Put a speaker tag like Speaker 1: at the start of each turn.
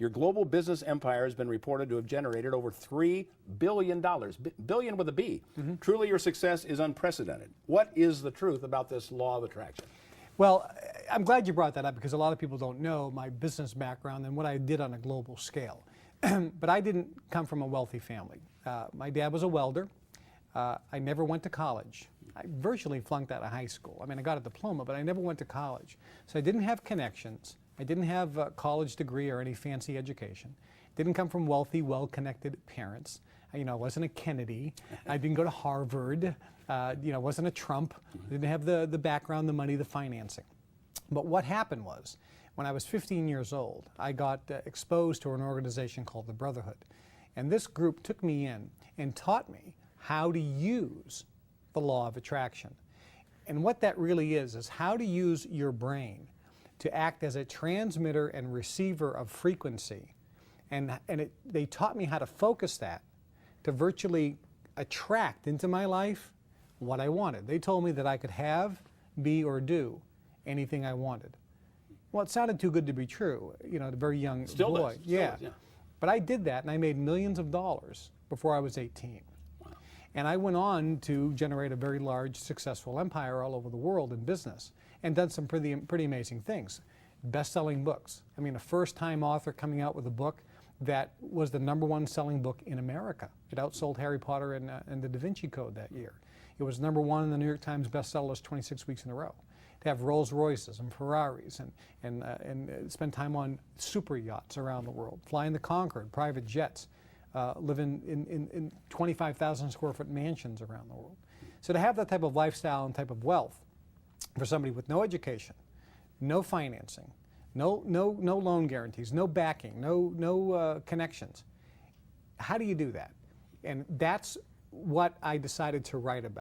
Speaker 1: Your global business empire has been reported to have generated over $3 billion, billion with a B. Truly, your success is unprecedented. What is the truth about this law of attraction?
Speaker 2: Well, I'm glad you brought that up because a lot of people don't know my business background and what I did on a global scale. But I didn't come from a wealthy family. My dad was a welder. I never went to college. I virtually flunked out of high school. I mean, I got a diploma, but I never went to college. So I didn't have connections. I didn't have a college degree or any fancy education. Didn't come from wealthy, well-connected parents. I wasn't a Kennedy. I didn't go to Harvard. Wasn't a Trump. Didn't have the background, the money, the financing. But what happened was, when I was 15 years old, I got exposed to an organization called the Brotherhood. And this group took me in and taught me how to use the law of attraction. And what that really is how to use your brain to act as a transmitter and receiver of frequency. And they taught me how to focus that to virtually attract into my life what I wanted. They told me that I could have, be, or do anything I wanted. Well, it sounded too good to be true, a very young
Speaker 1: Still
Speaker 2: boy.
Speaker 1: does.
Speaker 2: Yeah.
Speaker 1: Still does, yeah.
Speaker 2: But I did that, and I made millions of dollars before I was 18.
Speaker 1: Wow.
Speaker 2: And I went on to generate a very large, successful empire all over the world in business, and done some pretty amazing things. Best-selling books. I mean, a first-time author coming out with a book that was the #1 selling book in America. It outsold Harry Potter and the Da Vinci Code that year. It was #1 in the New York Times bestsellers 26 weeks in a row. To have Rolls Royces and Ferraris and spend time on super yachts around the world, flying the Concorde, private jets, living in 25,000 square foot mansions around the world. So to have that type of lifestyle and type of wealth for somebody with no education, no financing, no loan guarantees, no backing, no connections, how do you do that? And that's what I decided to write about.